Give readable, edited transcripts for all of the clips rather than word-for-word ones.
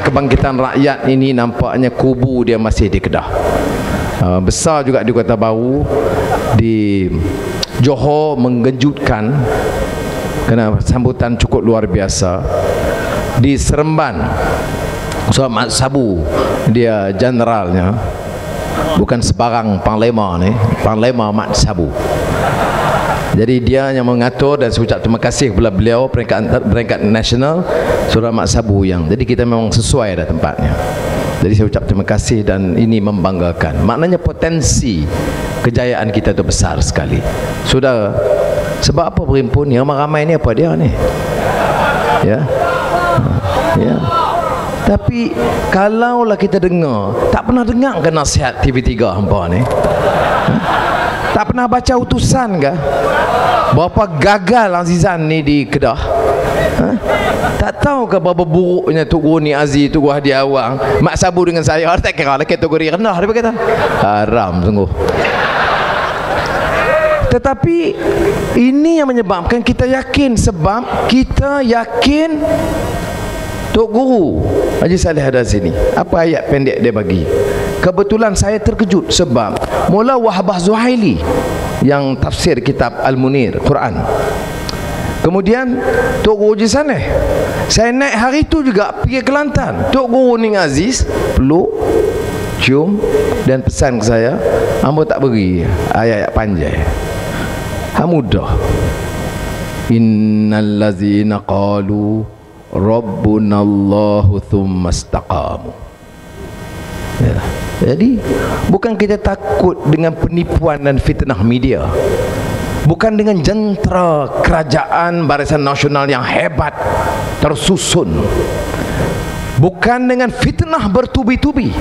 Kebangkitan Rakyat ini nampaknya kubu dia masih di Kedah. Besar juga di Kota Baru, di Johor mengejutkan kerana sambutan cukup luar biasa. Di Seremban, Mat Sabu, dia generalnya, bukan sebarang panglima ni, Panglima Mat Sabu. Jadi dia yang mengatur, dan saya ucap terima kasih kepada beliau peringkat nasional, Saudara Mat Sabu yang. Jadi kita memang sesuai dah tempatnya. Jadi saya ucap terima kasih dan ini membanggakan. Maknanya potensi kejayaan kita itu besar sekali. Saudara, sebab apa berhimpun yang ramai ni, apa dia ni? Ya. Ya. Tapi kalaulah kita dengar, tak pernah dengar ke nasihat TV3 hampa ni? Tak pernah baca utusan ke? Berapa gagal Azizan ni di Kedah? Tak tahu ke berapa buruknya Tok Guru Ni Aziz, Tok Guru Hadi Awang, Mak Sabu dengan saya. Tak kira lah kategori rendah, dia berkata haram sungguh. Tetapi ini yang menyebabkan kita yakin, sebab kita yakin Tok Guru Haji Saleh ada sini. Apa ayat pendek dia bagi? Kebetulan saya terkejut sebab Mula Wahbah Zuhaili yang tafsir kitab Al-Munir Quran. Kemudian Tok Guru Haji Saleh, saya naik hari itu juga pergi ke Kelantan. Tok Guru Ni Aziz peluk, cium dan pesan ke saya, hamba tak beri ayat-ayat panjang. Hamudah. Innal ladzina qalu Rabbunallahu thumma istaqamu. Ya. Jadi bukan kita takut dengan penipuan dan fitnah media, bukan dengan jentera kerajaan Barisan Nasional yang hebat tersusun, bukan dengan fitnah bertubi-tubi,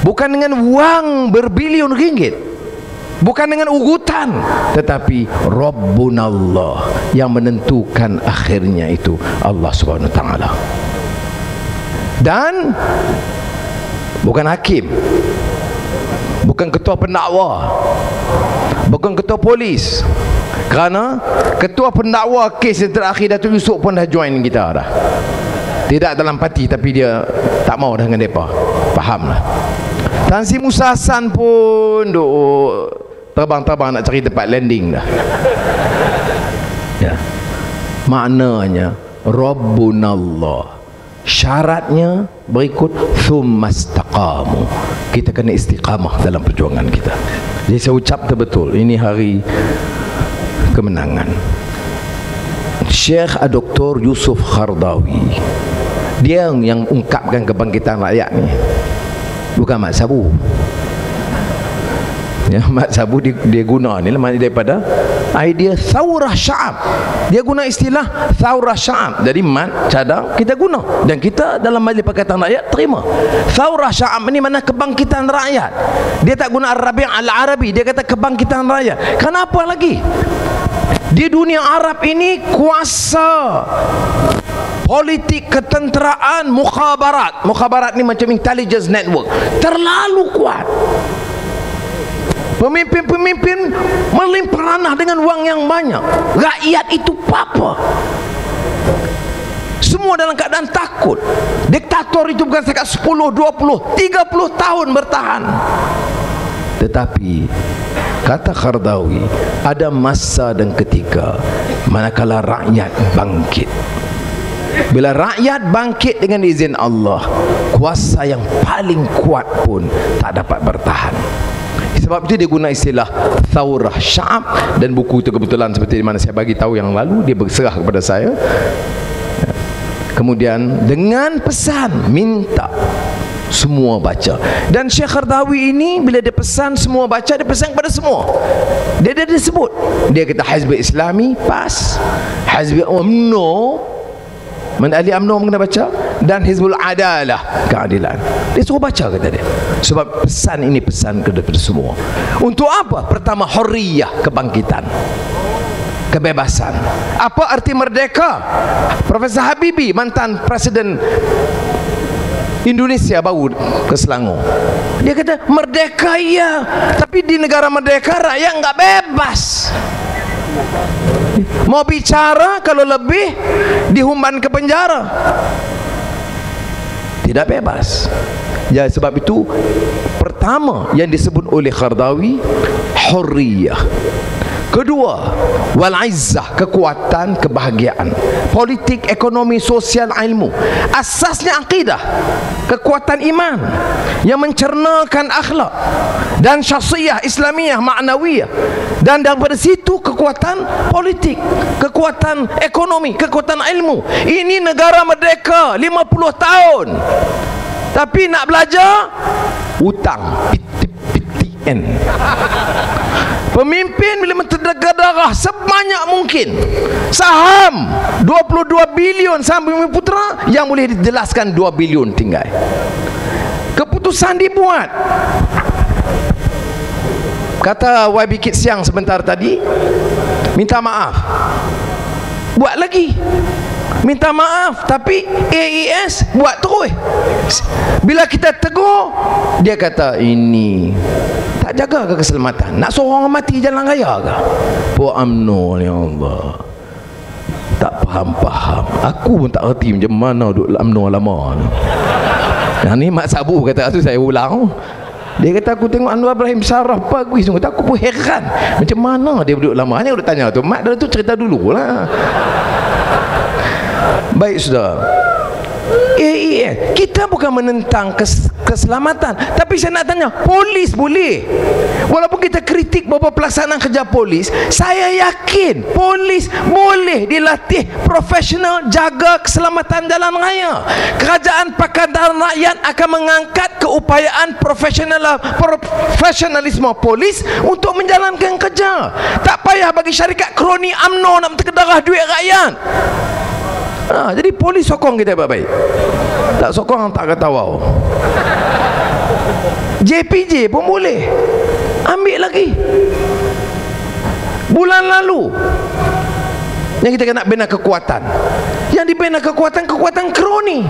bukan dengan wang berbilion ringgit, bukan dengan ugutan, tetapi Rabbunallah, yang menentukan akhirnya itu Allah Subhanahu Wa Taala. Dan bukan hakim, bukan ketua pendakwa, bukan ketua polis. Kerana ketua pendakwa kes yang terakhir Datuk Yusof pun dah join kita dah. Tidak dalam parti, tapi dia tak mau dah dengan mereka. Fahamlah. Tan Sri Musa Hassan pun duk terbang-terbang nak cari tempat landing dah. Ya. Maknanya Rabbunallah. Syaratnya berikut, tsumastaqamu. Kita kena istiqamah dalam perjuangan kita. Jadi saya ucap betul, ini hari kemenangan. Syekh Dr. Yusuf Qaradawi, dia yang ungkapkan kebangkitan rakyat ni, bukan Mat Sabu. Ya, Mat Sabu dia guna ni lah daripada idea Thawrah Sya'ab. Dia guna istilah Thawrah Sya'ab. Jadi Mat cadang kita guna, dan kita dalam Majlis Pakatan Rakyat terima. Thawrah Sya'ab ini mana kebangkitan rakyat. Dia tak guna Ar-Rabi' Al-Arabi, dia kata kebangkitan rakyat. Kenapa lagi? Di dunia Arab ini kuasa politik, ketenteraan, mukhabarat. Mukhabarat ni macam intelligence network, terlalu kuat. Pemimpin-pemimpin melimpah ranah dengan wang yang banyak. Rakyat itu apa? Semua dalam keadaan takut. Diktator itu bukan sekat 10, 20, 30 tahun bertahan. Tetapi kata Qaradawi, ada masa dan ketika manakala rakyat bangkit. Bila rakyat bangkit dengan izin Allah, kuasa yang paling kuat pun tak dapat bertahan. Sebab itu dia guna istilah Thawrah Sya'ab, dan buku itu kebetulan seperti di mana saya bagi tahu yang lalu, dia berserah kepada saya. Kemudian dengan pesan minta semua baca. Dan Syekh Qaradawi ini bila dia pesan semua baca, dia pesan kepada semua. Dia sebut, dia kata Hizb Islami pas, Hizb UMNO, ahli UMNO kena baca, dan Hizbul Adalah, keadilan. Dia suruh baca, kata dia. Sebab pesan ini pesan kepada semua. Untuk apa? Pertama, hurriyah, kebangkitan, kebebasan. Apa arti merdeka? Profesor Habibie, mantan Presiden Indonesia baru ke Selangor, dia kata merdeka ya, tapi di negara merdeka rakyat enggak bebas. Mau bicara kalau lebih dihumban ke penjara. tidak bebas. Ya, sebab itu pertama yang disebut oleh Qaradawi hurriyah. Kedua, wal izzah, kekuatan, kebahagiaan. Politik, ekonomi, sosial, ilmu. Asasnya akidah, kekuatan iman yang mencernakan akhlak dan syakhsiyah Islamiyah ma'nawiyah. Dan daripada situ kekuatan politik, kekuatan ekonomi, kekuatan ilmu. Ini negara merdeka 50 tahun. Tapi nak belajar hutang, PTN. Pemimpin bila mentedekah darah sebanyak mungkin, saham 22 bilion saham Bumi Putra yang boleh dijelaskan 2 bilion tinggal. Keputusan dibuat. Kata YB Kit Siang sebentar tadi, minta maaf, buat lagi. Minta maaf, tapi AES buat terus. Bila kita tegur, dia kata ini tak jaga ke keselamatan, nak suruh orang mati jalan raya ke? Puak UMNO ni Allah, tak faham-faham. Aku pun tak erti macam mana duduk UMNO lama ni. Yang ni Mak Sabu kata tu, saya ulang. Dia kata aku tengok Anwar Ibrahim Saraf bagus, sungguh aku pun heran macam mana dia duduk lama. Hanya aku tanya tu, Mak dah tu cerita dulu lah. Baik sudah, kita bukan menentang keselamatan, tapi saya nak tanya, polis boleh? Walaupun kita kritik beberapa pelaksanaan kerja polis, saya yakin polis boleh dilatih profesional jaga keselamatan jalan raya. Kerajaan Pakatan Rakyat akan mengangkat keupayaan profesionalisme polis untuk menjalankan kerja. Tak payah bagi syarikat kroni UMNO nak menterkedarah duit rakyat. Jadi polis sokong kita baik-baik, tak sokong tak kata wow. JPJ pun boleh ambil lagi. Bulan lalu yang kita nak bina kekuatan, yang dibina kekuatan kroni.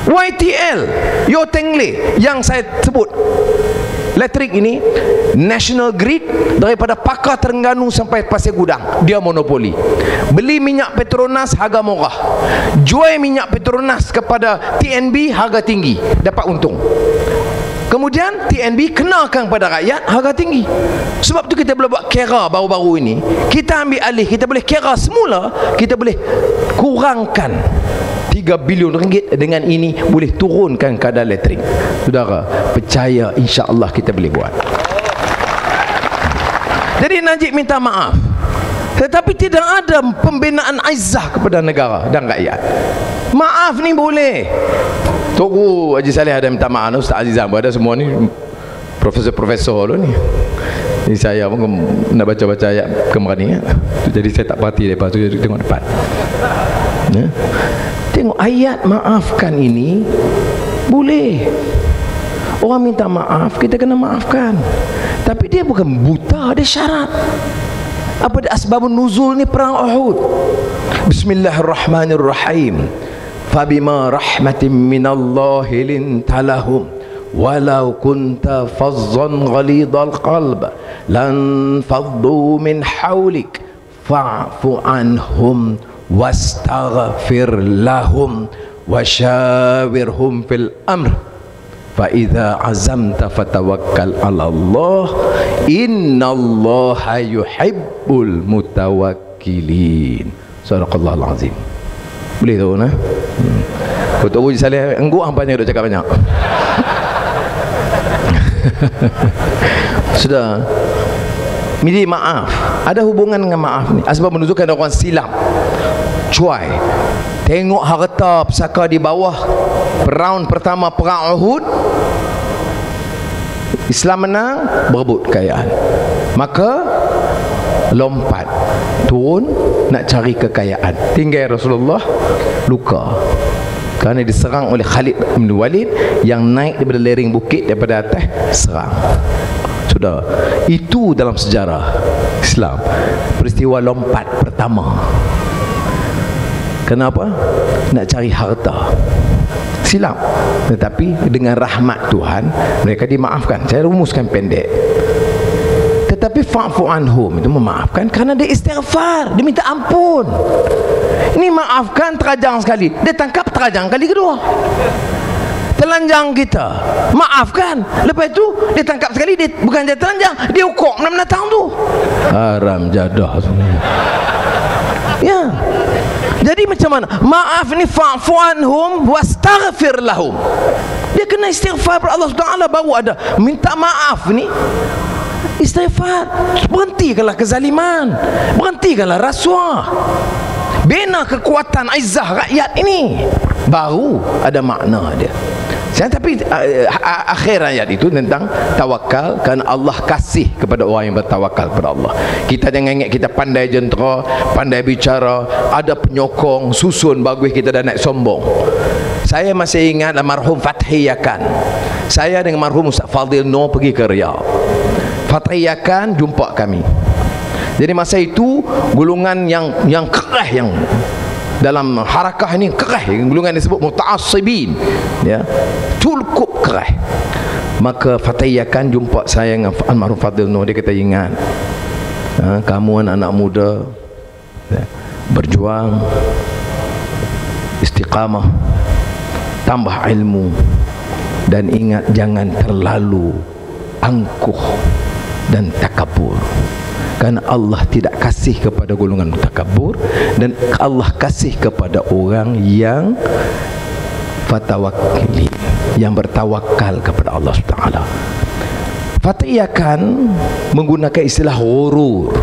YTL Yo Tengle yang saya sebut, elektrik ini National Grid, daripada Pakar Terengganu sampai Pasir Gudang dia monopoli. Beli minyak Petronas harga murah, jual minyak Petronas kepada TNB harga tinggi, dapat untung. Kemudian TNB kenakan pada rakyat harga tinggi. Sebab tu kita boleh buat kera baru-baru ini, kita ambil alih, kita boleh kera semula, kita boleh kurangkan 3 bilion ringgit. Dengan ini boleh turunkan kadar elektrik. Saudara, percaya insya-Allah kita boleh buat. Jadi Najib minta maaf, tetapi tidak ada pembinaan izzah kepada negara dan rakyat. Maaf ni boleh. Tunggu Haji Saleh ada minta maaf, Ustaz Azizam ada, semua ni profesor-profesor ni. Ini saya pun nak baca-baca ayat kemarin ni, jadi saya tak parti lepas tu, jadi tengok depan. Ya. Tengok ayat maafkan ini boleh. Orang minta maaf, kita kena maafkan. Tapi dia bukan buta, ada syarat. Apa dia asbabun nuzul ni perang Uhud? Bismillahirrahmanirrahim. Fabima rahmatin minallahi lintalahum walau kunta fazzan ghalidhal qalb lan faddu min hawlik fa'fu anhum wastaghfir lahum washawirhum fil amr fa idza azamta fatawakkal 'ala Allah innallaha yuhibbul mutawakkilin. Sadaqallahul azim. Boleh tahu nah? Kau Haji Saleh engguk hampanya duk cakap banyak. Sudah. Minta maaf. Ada hubungan dengan maaf ni. Sebab menunjukkan orang silap. Cuai. Tengok harta pusaka di bawah round pertama perang Uhud. Islam menang, berebut kekayaan. Maka lompat turun nak cari kekayaan. Tinggal Rasulullah luka kerana diserang oleh Khalid bin Walid yang naik daripada lereng bukit, daripada atas serang. Sudah, itu dalam sejarah Islam peristiwa lompat pertama. Kenapa? Nak cari harta. Silap, tetapi dengan rahmat Tuhan mereka dimaafkan. Saya rumuskan pendek. Tetapi fa'fu anhum itu memaafkan kerana dia istighfar, dia minta ampun. Ini maafkan terajang sekali, dia tangkap terajang kali kedua. telanjang kita, maafkan. Lepas itu dia tangkap sekali, dia bukan dia telanjang, dia hukum 6 datang tu. Haram jadah sebenarnya. Ya. Jadi macam mana? Maaf ni, fa'fu anhum wastaghfir lahum. Dia kena istighfar pada Allah SWT, baru ada minta maaf ni. Istighfar. Berhentikanlah kezaliman, berhentikanlah rasuah, bina kekuatan izzah rakyat ini, baru ada makna dia. Tapi akhir ayat itu tentang tawakal, kerana Allah kasih kepada orang yang bertawakal kepada Allah. Kita jangan ingat kita pandai jentera, pandai bicara, ada penyokong, susun bagus, kita dah naik sombong. Saya masih ingat almarhum Fathi Yakan. Saya dengan almarhum Ustaz Fadil Noor pergi ke Riyadh. Fathi Yakan jumpa kami. Jadi masa itu golongan yang kerah, yang dalam harakah ini kerah, golongan disebut muta'assibin, ya, cukup kerah. Maka Fathi Yakan jumpa saya dengan almarhum Fadil Noor. Dia kata, ingat, kamu anak-anak muda, ya, berjuang, istiqamah, tambah ilmu, dan ingat jangan terlalu angkuh dan takabur, kerana Allah tidak kasih kepada golongan takabur, dan Allah kasih kepada orang yang fatawakkili, yang bertawakal kepada Allah SWT. Fathi Yakan menggunakan istilah ghurur,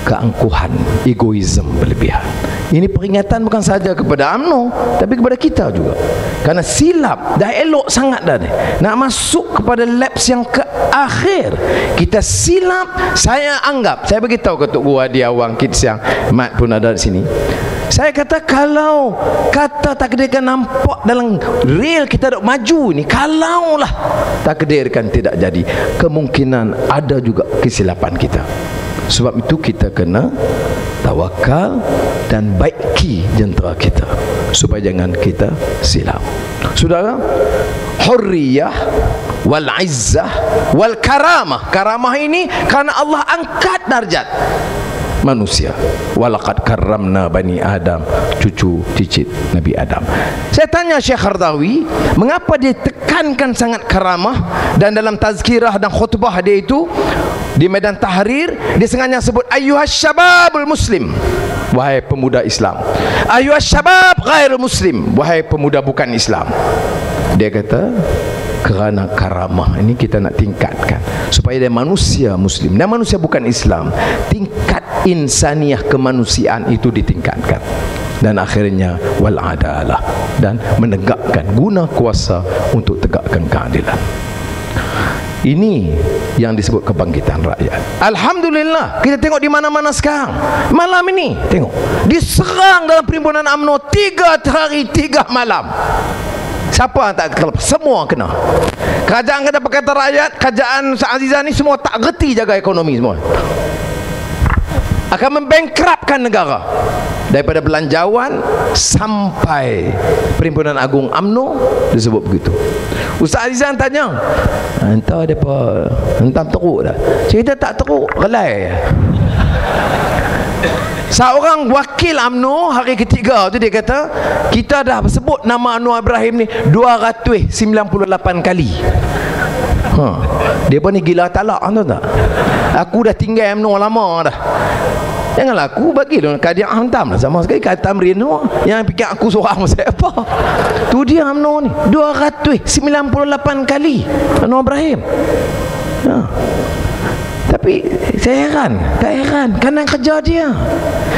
keangkuhan, egoisme berlebihan. Ini peringatan bukan saja kepada UMNO, tapi kepada kita juga. Karena silap, dah elok sangat dah ni, nak masuk kepada laps yang ke akhir, kita silap. Saya anggap, saya beritahu ke Tok Guru Hadi Awang, Kit Siang, Mat pun ada di sini. Saya kata, kalau kata takdirkan nampak dalam real kita dok maju ni, kalaulah takdirkan tidak jadi, kemungkinan ada juga kesilapan kita. Sebab itu kita kena tawakal dan baiki jentera kita supaya jangan kita silap. Saudara, hurriyah wal izzah wal karamah. Karamah ini karena Allah angkat darjat manusia. Walaqad karramna bani Adam, cucu cicit Nabi Adam. Saya tanya Syekh Qaradawi, mengapa dia tekankan sangat karamah, dan dalam tazkirah dan khutbah dia itu di Medan Tahrir, dia sengaja sebut ayyuhas syababul muslim, wahai pemuda Islam. Ayyuhas syabab ghairul muslim, wahai pemuda bukan Islam. Dia kata, kerana karamah ini kita nak tingkatkan supaya dia manusia muslim dan manusia bukan Islam, tingkat insaniah kemanusiaan itu ditingkatkan, dan akhirnya wal adalah, dan menegakkan, guna kuasa untuk tegakkan keadilan. Ini yang disebut kebangkitan rakyat. Alhamdulillah, kita tengok di mana-mana sekarang. Malam ini tengok diserang dalam perhimpunan UMNO 3 hari 3 malam. Siapa yang tak terlepas? Semua kena. Kerajaan kata Pakatan Rakyat, kerajaan Ustaz Azizan ni semua tak reti jaga ekonomi semua. Akan membangkrupkan negara. Daripada belanjawan sampai Perhimpunan Agung UMNO disebut begitu. Ustaz Azizan tanya, entah depa entah teruk dah. Cerita tak teruk, relai. Seorang wakil UMNO hari ketiga tu dia kata, kita dah sebut nama Anwar Ibrahim ni 298 kali. Dia pun ni gila talak, tahu tak? Aku dah tinggal UMNO lama dah. Janganlah aku bagi dia kadia hantam lah, sama sekali kata Tamrin tu yang fikir aku seorang saya apa. Tu dia UMNO ni 298 kali Anwar Ibrahim. Tapi saya heran, tak heran kerana kerja dia.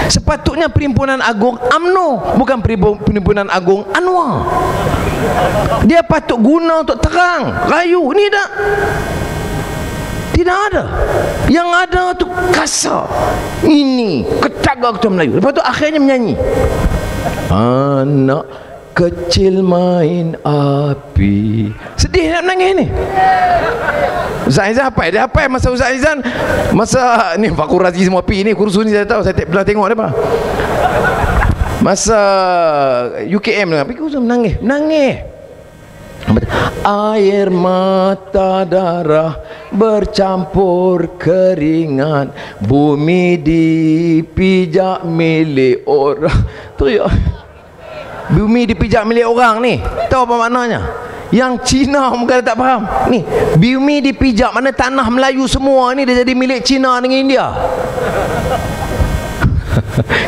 Sepatutnya Perhimpunan Agung UMNO, bukan Perhimpunan Agung Anwar. Dia patut guna untuk terang rayu. Ni tak, tidak ada. Yang ada tu kasar. Ini ketaga kita Melayu. Lepas tu akhirnya menyanyi, anak kecil main api. Sedih nak menangis ni. Ustaz Aizan apa? Dia apa masa Ustaz Aizan, masa ni Fakur Razi semua pi ni kursus ni saya tahu, saya pernah tengok dia apa. Masa UKM lah, pergi kursus menangis. Air mata darah bercampur keringat, bumi dipijak milik orang. Tu ya. bumi dipijak milik orang ni, tahu apa maknanya? Yang Cina mungkin tak faham. Ni, bumi dipijak, mana tanah Melayu semua ni dia jadi milik Cina dengan India.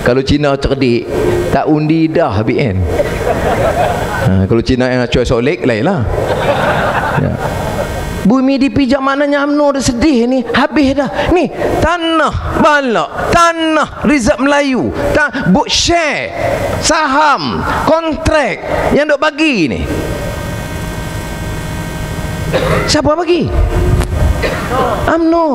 Kalau Cina cerdik, tak undi dah BN. Kalau Cina yang cuai solek lain lah. Ya. Bumi dipijak maknanya UMNO dah sedih ni, habis dah. Ni tanah balak, tanah Rizab Melayu, share, saham, kontrak yang dok bagi ni. Siapa bagi? UMNO.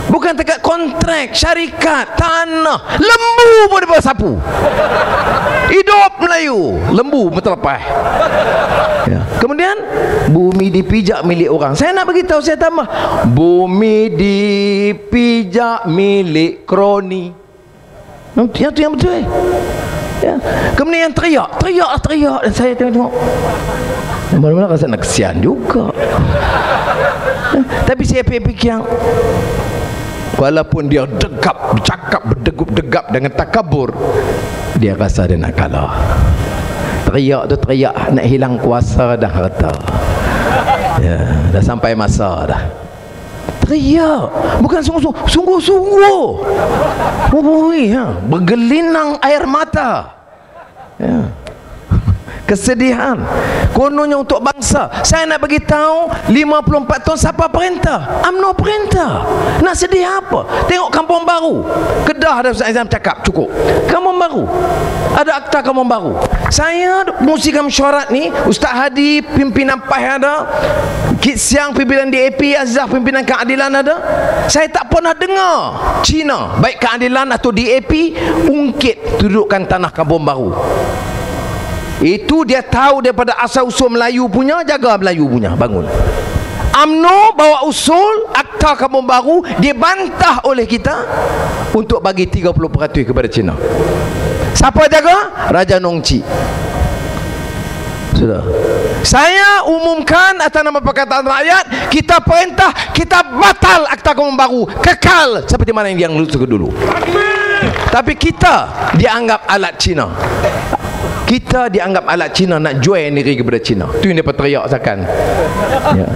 Bukan dekat kontrak, syarikat, tanah, lembu pun dia sapu. Hidup Melayu, lembu terlepas. Ya. Kemudian bumi dipijak milik orang. Saya nak bagi tahu, saya tambah, bumi dipijak milik kroni. Yang tu yang betul. Ya. Kemudian yang teriak dan saya tengok. Mana-mana rasa nak kesian juga. Tapi saya fikir, walaupun dia degap, bercakap, berdegup-degap dengan takabur, dia rasa dia nak kalah. Teriak tu teriak nak hilang kuasa dan harta. Ya, dah sampai masa dah. Teriak, bukan sungguh-sungguh. Bergelinang air mata. Ya. Kesedihan kononnya untuk bangsa. Saya nak bagi tahu, 54 tahun siapa perintah? UMNO perintah. Nak sedih apa? Tengok Kampung Baru, Kedah, ada Ustaz Aizam cakap cukup. Kampung Baru ada akta Kampung Baru. Saya musikam mesyuarat ni, Ustaz Hadi pimpinan PAH ada, Kit Siang pimpinan DAP, Azizah pimpinan keadilan ada. Saya tak pernah dengar Cina, baik keadilan atau DAP, ungkit dudukan tanah Kampung Baru. Itu dia tahu daripada asal usul Melayu punya, jaga Melayu punya, bangun. UMNO bawa usul akta Kampung Baru, dibantah oleh kita untuk bagi 30% kepada Cina. Siapa jaga? Raja Nongci. Sudah. Saya umumkan atas nama Pakatan Rakyat, kita perintah, kita batal akta Kampung Baru, kekal seperti mana yang dulu. Tapi kita dianggap alat Cina. Kita dianggap alat Cina, nak jual diri kepada Cina. Tu yang dia teriak sakan. Ya.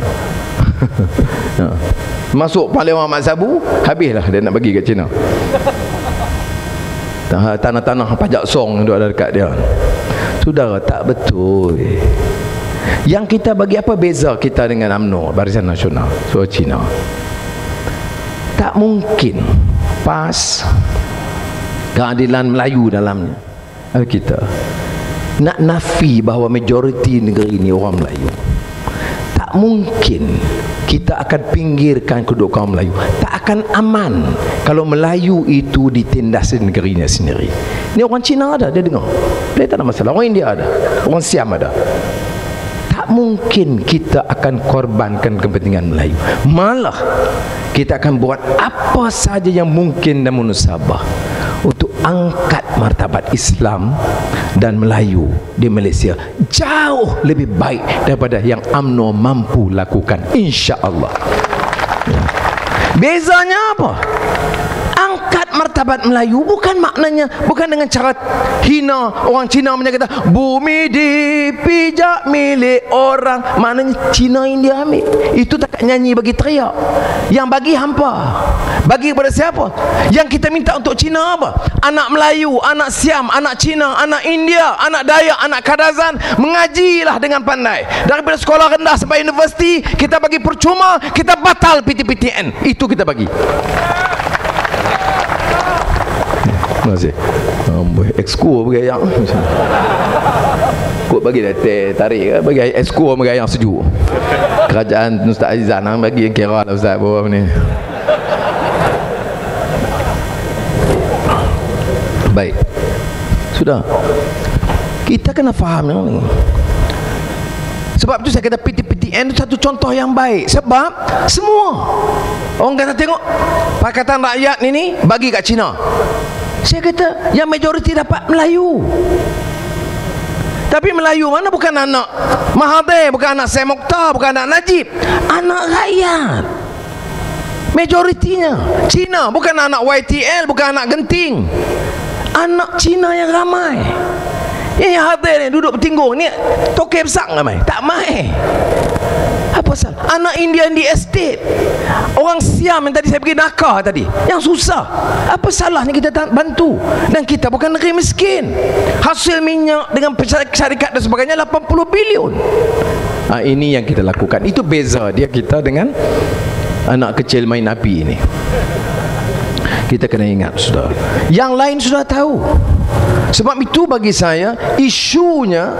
Ya. Masuk Parlimen Ahmad Sabu, habislah dia nak bagi kat Cina. Tanah-tanah pajak song yang ada dekat dia. Saudara, tak betul. Yang kita bagi, apa beza kita dengan UMNO, Barisan Nasional, so Cina? Tak mungkin PAS keadilan Melayu dalamnya. Kita nak nafi bahawa majoriti negeri ini orang Melayu. Tak mungkin kita akan pinggirkan kedua kaum Melayu. Tak akan aman kalau Melayu itu ditindas di negerinya sendiri. Ini orang Cina ada, dia dengar, dia tak ada masalah. Orang India ada, orang Siam ada. Tak mungkin kita akan korbankan kepentingan Melayu. Malah kita akan buat apa saja yang mungkin dan munasabah untuk angkat martabat Islam dan Melayu di Malaysia jauh lebih baik daripada yang UMNO mampu lakukan, insya-Allah. Ya. Bezanya apa? Angkat martabat Melayu bukan maknanya, bukan dengan cara hina orang Cina punya kata bumi dipijak milik orang, maknanya Cina yang dia ambil. Itu tak nyanyi bagi teriak. Yang bagi hampa. Bagi kepada siapa? Yang kita minta untuk Cina apa? Anak Melayu, anak Siam, anak Cina, anak India, anak Dayak, anak Kadazan, mengajilah dengan pandai. Daripada sekolah rendah sampai universiti, kita bagi percuma, kita batal PTPTN. Itu kita bagi. Terima kasih. Exco bagi yang kok bagi tarik bagi exco bagi yang sejuk. Kerajaan Ustaz Azizan bagi yang kira lah Ustaz bawah ni. Baik. Sudah. Kita kena faham yang ni. Sebab tu saya kata PTPTN itu satu contoh yang baik. Sebab semua orang kata tengok Pakatan Rakyat ni bagi kat Cina. Saya kata yang majoriti dapat Melayu. Tapi Melayu mana bukan anak Mahathir, bukan anak Syed Mokhtar, bukan anak Najib, anak rakyat. Majoritinya Cina, bukan anak YTL, bukan anak Genting, anak Cina yang ramai. Yang hadir ni duduk bertinggung ni toke besar nggak mai? Tak mai. Apa salah? Anak Indian di estate, orang Siam yang tadi saya pergi nakah tadi, yang susah. Apa salahnya kita bantu? Dan kita bukan negeri miskin. Hasil minyak dengan syarikat dan sebagainya 80 bilion. Ini yang kita lakukan. Itu beza dia kita dengan anak kecil main api ini. Kita kena ingat, sudah. Yang lain sudah tahu. Sebab itu bagi saya isunya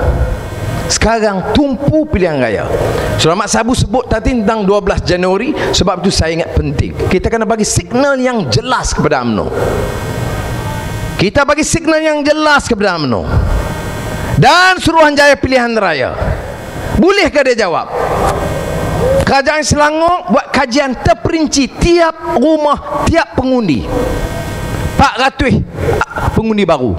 sekarang tumpu pilihan raya. Surah Mak Sabu sebut tadi tentang 12 Januari. Sebab itu saya ingat penting, kita kena bagi signal yang jelas kepada UMNO. Kita bagi signal yang jelas kepada UMNO dan Suruhanjaya pilihan raya. Bolehkah dia jawab? Kerajaan Selangor buat kajian terperinci tiap rumah, tiap pengundi. 400 pengundi baru.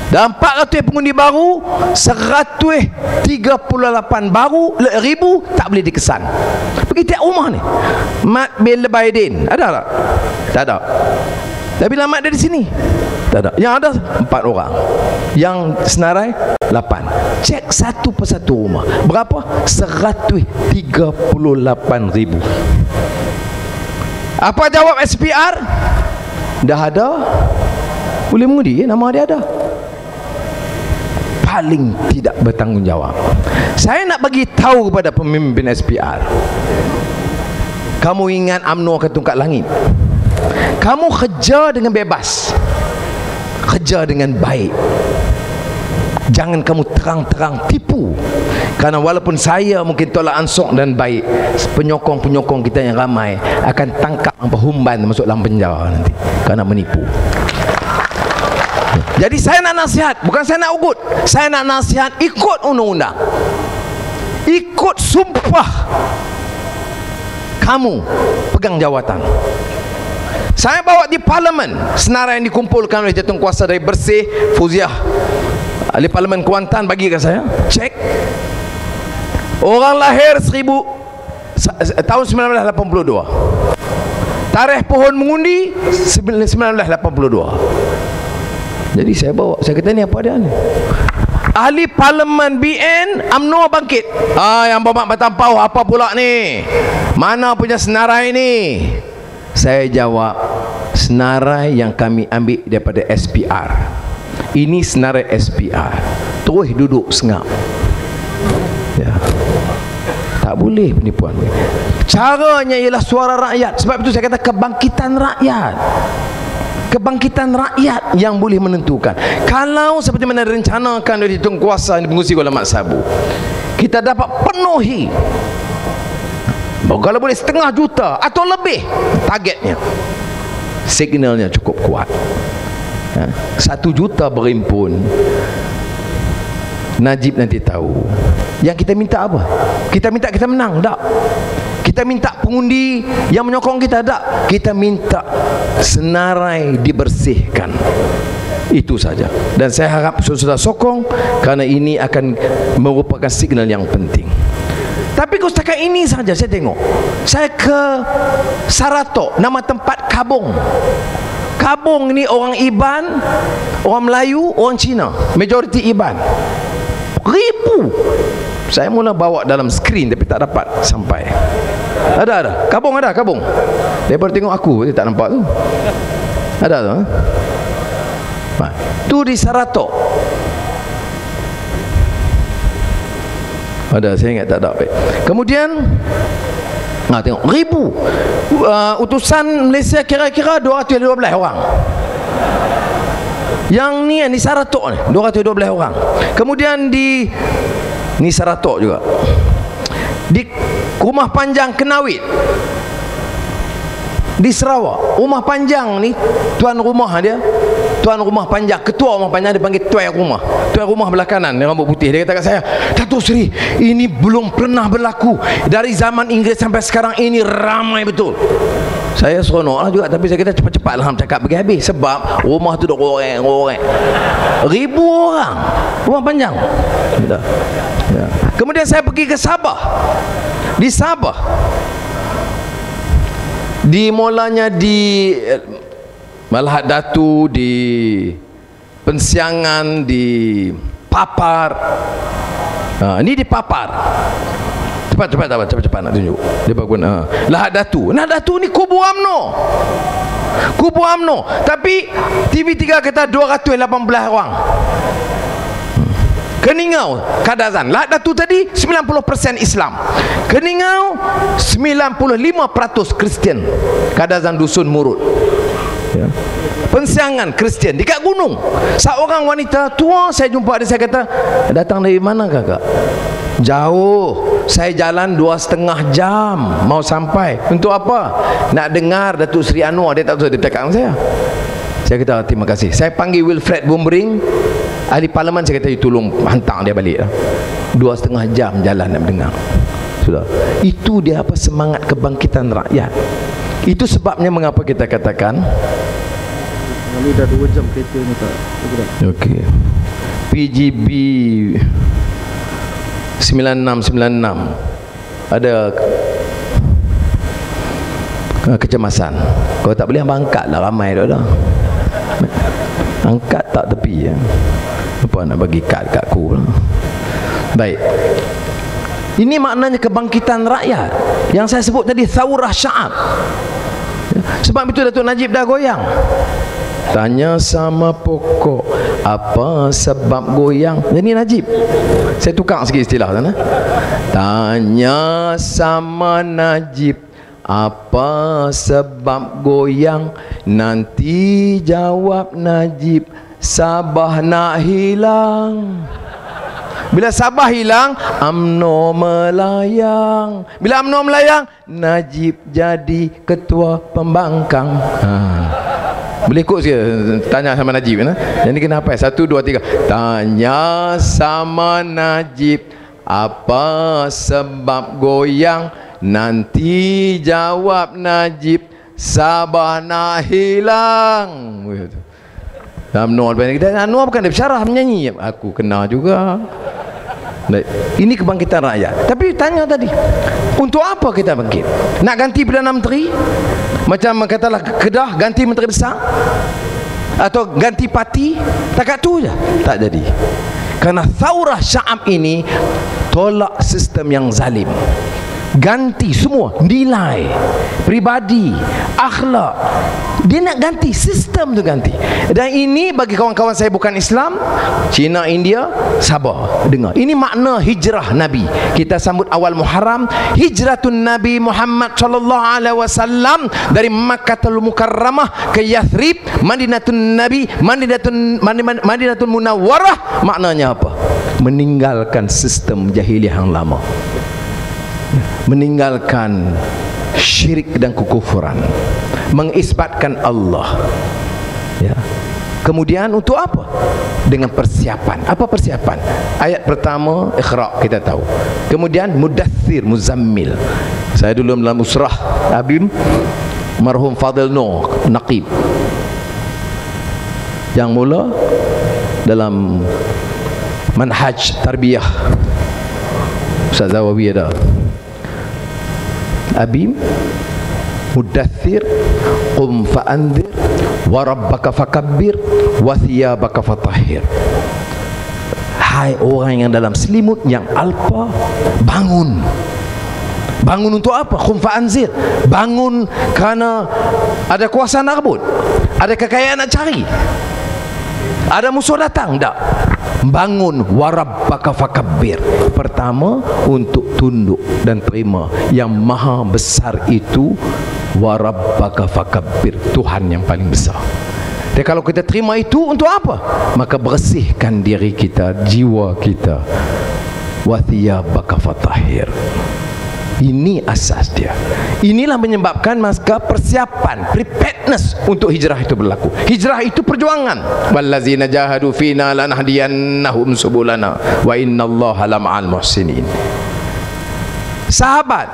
Dalam 400 pengundi baru, 138 ribu tak boleh dikesan. Pergi tiap rumah ni. Mat bin Lebaidin ada tak? Tak ada. Tapi mak dia di sini tak ada. Yang ada 4 orang, yang senarai 8. Cek satu persatu rumah. Berapa? 138 ribu. Apa jawab SPR? Dah ada. Boleh mengundi, nama dia ada. Paling tidak bertanggungjawab. Saya nak bagi tahu kepada pemimpin SPR, kamu ingat UMNO akan tungkat langit. Kamu kerja dengan bebas, kerja dengan baik. Jangan kamu terang-terang tipu. Karena walaupun saya mungkin tolak ansur dan baik, penyokong-penyokong kita yang ramai akan tangkap humban masuk dalam penjara nanti kerana menipu. Jadi saya nak nasihat, bukan saya nak ugut. Saya nak nasihat, ikut undang-undang, ikut sumpah kamu pegang jawatan. Saya bawa di parlimen senarai yang dikumpulkan oleh Jawatankuasa dari Bersih, Fauziah, ahli parlimen Kuantan, bagi ke saya. Cek. Orang lahir tahun 1982. Tarikh pohon mengundi 1982. Jadi saya bawa, saya kata ni apa dia ni? Ahli parlimen BN UMNO bangkit. Yang bawa bertampau apa pula ni? Mana punya senarai ni? Saya jawab, senarai yang kami ambil daripada SPR. Ini senarai SPR. Terus duduk sengap. Ya. Tak boleh penipuan ni. Caranya ialah suara rakyat. Sebab itu saya kata kebangkitan rakyat. Kebangkitan rakyat yang boleh menentukan. Kalau seperti mana direncanakan oleh Jawatankuasa yang dipengurusi oleh Mak Sabu, kita dapat penuhi, kalau boleh 0,5 juta atau lebih targetnya, signalnya cukup kuat. 1 juta berimpun, Najib nanti tahu. Yang kita minta apa? Kita minta kita menang? Tak. Kita minta pengundi yang menyokong kita? Tak. Kita minta senarai dibersihkan. Itu saja. Dan saya harap saudara sokong, kerana ini akan merupakan signal yang penting. Tapi kalau setakat ini saja saya tengok. Saya ke Saratok, nama tempat Kabung. Kabung ni orang Iban, orang Melayu, orang Cina, majoriti Iban. Ribu. Saya mula bawa dalam skrin tapi tak dapat sampai. Ada. Kabung ada, Kabung. Dia baru tengok aku, dia tak nampak tu. Ada tu. Tu di Saratok. Ada, saya ingat tak ada. Kemudian tengok ribu. Utusan Malaysia kira-kira 212 orang. Yang ni di Saratok ni 212 orang. Kemudian di Saratok juga, di Rumah Panjang Kenawit di Sarawak. Rumah Panjang ni tuan rumah dia, tuan rumah panjang, ketua rumah panjang, dia panggil tuan rumah. Tuan rumah belah kanan, dia rambut putih. Dia kata kat saya, Datuk Seri, ini belum pernah berlaku dari zaman Inggeris sampai sekarang, ini ramai betul. Saya seronok lah juga, tapi saya kata cepat-cepat lah cakap pergi habis. Sebab rumah tu dah goreng. Ribu orang rumah panjang. Ya. Kemudian saya pergi ke Sabah. Di Sabah, di mulanya di Malhat Datu, di pensiangan dipapar. Ini dipapar. Cepat nak tunjuk. Dia bangun Nahdlatul ni kubu UMNO. Tapi TV3 kata 218 orang. Keningau Kadazan. Nahdlatul tadi 90% Islam. Keningau 95% Kristian. Kadazan dusun Murut. Ya. Pensiangan Kristian dekat gunung. Seorang wanita tua saya jumpa dia, saya kata, datang dari mana kakak? Jauh. Saya jalan 2,5 jam mau sampai. Untuk apa? Nak dengar Datuk Seri Anwar. Dia tak tahu, dia cakap dengan saya. Saya kata terima kasih. Saya panggil Wilfred Bumbering, ahli parlimen. Saya kata tolong hantar dia balik. 2,5 jam jalan nak dengar. Sudah. Itu dia apa, semangat kebangkitan rakyat. Itu sebabnya mengapa kita katakan ini dah 2 jam kereta ni tak. Okey. PGB 9696 ada kecemasan. Kalau tak boleh abang angkat lah, ramai dah. Angkat tak tepi ya. Apa nak bagi kad kat aku lah. Baik. Ini maknanya kebangkitan rakyat yang saya sebut tadi, Thawrah Sya'ab. Sebab itu Datuk Najib dah goyang. Tanya sama pokok, apa sebab goyang? Ini Najib. Saya tukar sikit istilah sana. Tanya sama Najib, apa sebab goyang? Nanti jawab Najib, Sabah nak hilang. Bila Sabah hilang, UMNO melayang. Bila UMNO melayang, Najib jadi ketua pembangkang. Boleh ikut sikit, tanya sama Najib. Jadi kenapa? 1, 2, 3. Tanya sama Najib, apa sebab goyang? Nanti jawab Najib, Sabah nak hilang. Anwar bukan dia bersyarah, menyanyi. Aku kenal juga. Ini kebangkitan rakyat. Tapi tanya tadi, untuk apa kita bangkit? Nak ganti Perdana Menteri? Macam katalah Kedah ganti Menteri Besar? Atau ganti parti? Tak tu je. Tak jadi. Karena Thawrah Sya'ab ini tolak sistem yang zalim. Ganti semua nilai pribadi, akhlak. Dia nak ganti sistem tu, ganti. Dan ini bagi kawan-kawan saya bukan Islam, Cina, India, sabar dengar. Ini makna hijrah Nabi. Kita sambut awal Muharram, hijratun Nabi Muhammad sallallahu alaihi wasallam dari Makkahul Mukarramah ke Yathrib, Madinatun Nabi, Madinatun Munawwarah. Maknanya apa? Meninggalkan sistem jahiliyah yang lama, meninggalkan syirik dan kekufuran, mengisbatkan Allah. Ya. Kemudian untuk apa? Dengan persiapan. Apa persiapan? Ayat pertama Iqra, kita tahu. Kemudian Mudaththir, Muzammil. Saya dulu dalam usrah Abim marhum Fadil Nur Naqib, yang mula dalam manhaj tarbiyah Ustaz Zawawi ada Abim, Mudaththir, Qum fa'anzir, wa rabbaka fakabbir, wa thiyabaka fatahhir. Hai orang yang dalam selimut yang alpa, bangun. Bangun untuk apa? Qum fa'anzir. Bangun kerana ada kuasa nak rebut, ada kekayaan nak cari, ada musuh datang. Tak. Bangun, warabbaka fakabbir. Pertama, untuk tunduk dan terima yang maha besar itu. Warabbaka fakabbir, Tuhan yang paling besar. Dan kalau kita terima itu, untuk apa? Maka bersihkan diri kita, jiwa kita. Wa thiyabaka fatahhir. Ini asas dia. Inilah menyebabkan maka persiapan, preparedness untuk hijrah itu berlaku. Hijrah itu perjuangan. Wallazina jahadu fina lanahdiyannahum subulana wa innallaha lama'al muhsinin. Sahabat